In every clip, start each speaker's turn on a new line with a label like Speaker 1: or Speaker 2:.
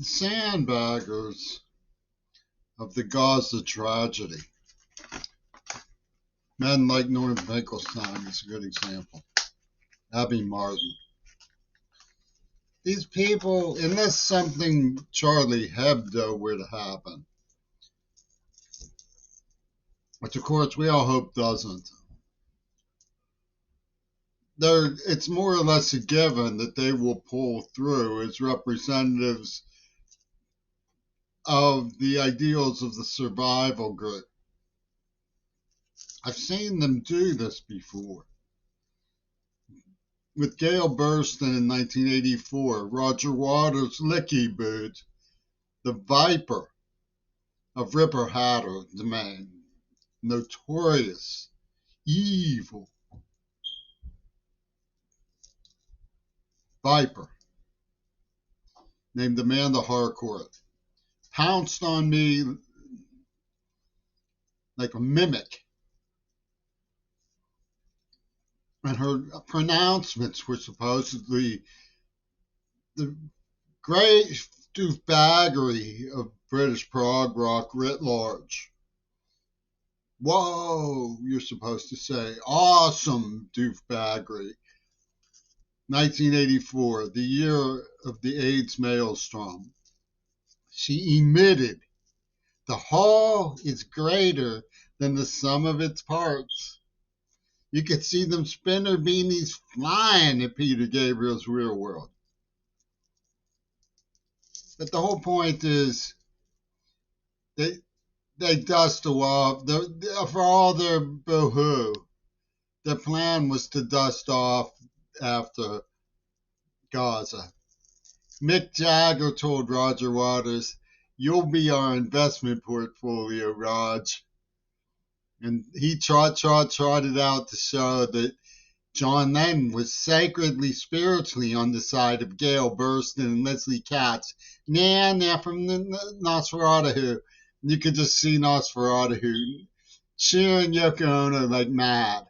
Speaker 1: The sandbaggers of the Gaza tragedy. Men like Norm Finkelstein is a good example. Abby Martin. These people, unless something Charlie Hebdo were to happen, which of course we all hope doesn't, it's more or less a given that they will pull through as representatives of the ideals of the survival group. I've seen them do this before. With Gail Burston in 1984, Roger Waters' Licky Boot, the Viper of Ripper Hatter domain, notorious, evil Viper, named Amanda Harcourt, pounced on me like a mimic. And her pronouncements were supposedly the great doofbaggery of British prog rock writ large. Whoa, you're supposed to say. Awesome doofbaggery. 1984, the year of the AIDS maelstrom. She emitted, the whole is greater than the sum of its parts. You could see them spinner beanies flying at Peter Gabriel's Real World. But the whole point is they dust off. For all their boo-hoo, their plan was to dust off after Gaza. Mick Jagger told Roger Waters, "You'll be our investment portfolio, Raj." And he trotted out to show that John Lennon was sacredly, spiritually on the side of Gail Burston and Leslie Katz. Nah, from the Nosferatu. You could just see Nosferatu cheering Yoko Ono like mad.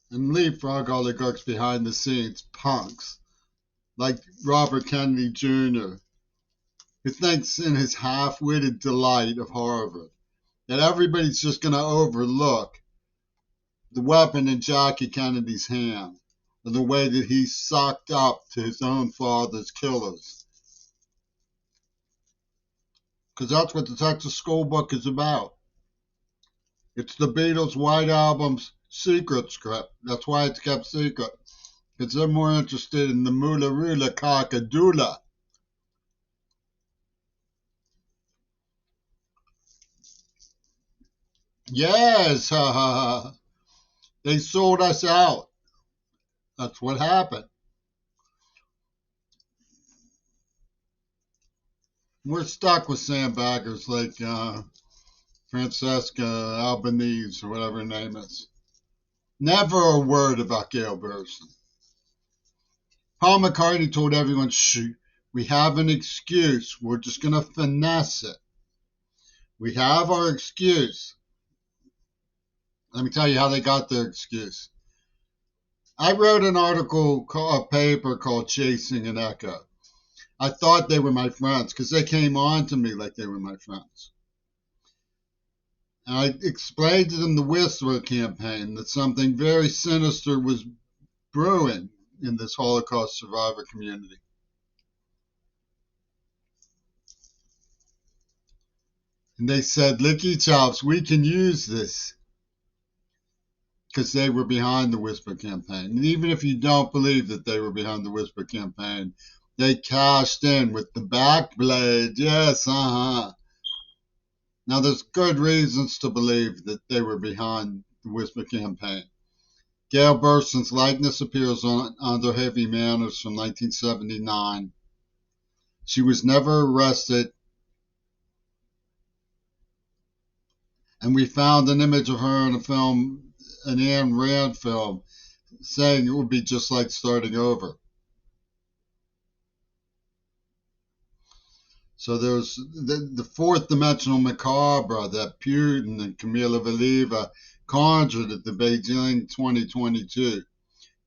Speaker 1: And leapfrog oligarchs behind the scenes, punks, like Robert Kennedy Jr., who thinks in his half-witted delight of Harvard that everybody's just going to overlook the weapon in Jackie Kennedy's hand, or the way that he sucked up to his own father's killers. Because that's what the Texas School Book is about. It's the Beatles' White Album's secret script. That's why it's kept secret. Because they're more interested in the Moola Roola Cockadoola. Yes, ha ha ha. They sold us out. That's what happened. We're stuck with sandbaggers like Francesca Albanese or whatever her name is. Never a word about Gail Burston. Paul McCartney told everyone, "Shh, we have an excuse. We're just going to finesse it. We have our excuse." Let me tell you how they got their excuse. I wrote an article, a paper called Chasing an Echo. I thought they were my friends because they came on to me like they were my friends. And I explained to them the Whistler campaign, that something very sinister was brewing in this Holocaust survivor community. And they said, "Licky Chops, we can use this." Because they were behind the Whisper campaign. And even if you don't believe that they were behind the Whisper campaign, they cashed in with the Backblade. Yes, Now, there's good reasons to believe that they were behind the Whisper campaign. Gail Burston's likeness appears on Under Heavy Manners from 1979. She was never arrested, and we found an image of her in a film, an Ayn Rand film, saying it would be just like starting over. So there's the fourth dimensional macabre that Putin and Camila Valieva conjured at the Beijing 2022.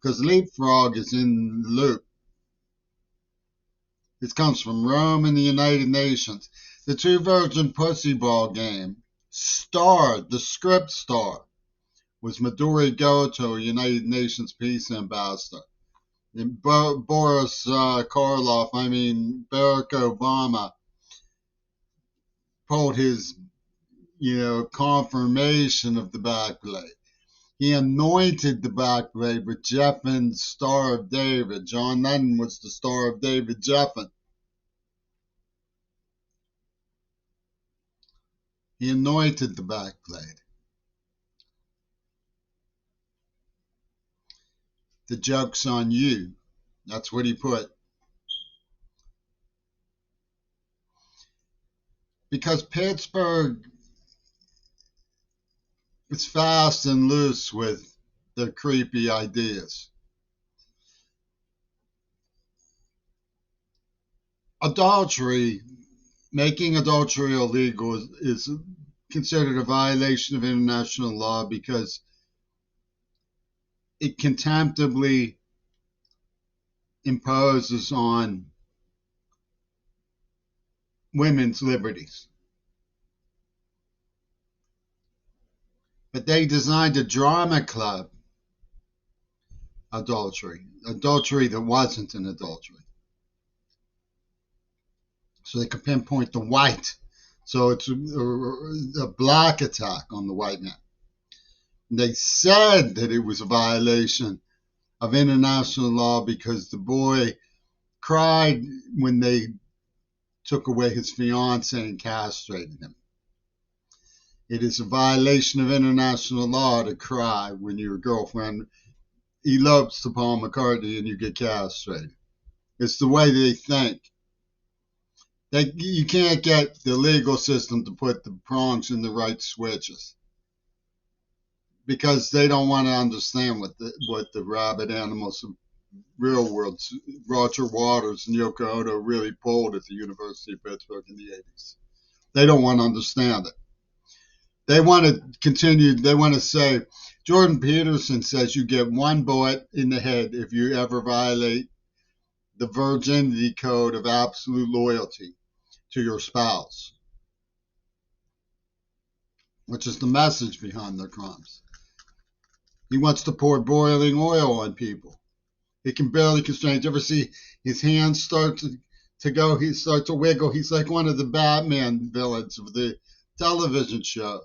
Speaker 1: Because Leapfrog is in the loop. It comes from Rome and the United Nations. The Two Virgin Pussy Ball game starred, the script star, was Midori Goto, United Nations Peace Ambassador. And Boris Karloff, Barack Obama, pulled his, confirmation of the backblade. He anointed the backblade with Jeffen's Star of David. John Lennon was the Star of David Jeffen. He anointed the backblade. The joke's on you. That's what he put. Because Pittsburgh is fast and loose with their creepy ideas. Adultery, making adultery illegal is considered a violation of international law because it contemptibly imposes on women's liberties. But they designed a drama club adultery that wasn't an adultery. So they could pinpoint the white. So it's a black attack on the white man. They said that it was a violation of international law because the boy cried when they took away his fiance and castrated him. It is a violation of international law to cry when your girlfriend elopes to Paul McCartney and you get castrated. It's the way they think. You can't get the legal system to put the prongs in the right switches because they don't want to understand what the rabid animals of real world, Roger Waters and Yoko Ono, really pulled at the University of Pittsburgh in the 80s. They don't want to understand it. They want to continue. They want to say, Jordan Peterson says you get one bullet in the head if you ever violate the virginity code of absolute loyalty to your spouse, which is the message behind their crimes. He wants to pour boiling oil on people. He can barely constrain. Did you ever see his hands start to go? He starts to wiggle. He's like one of the Batman villains of the television show.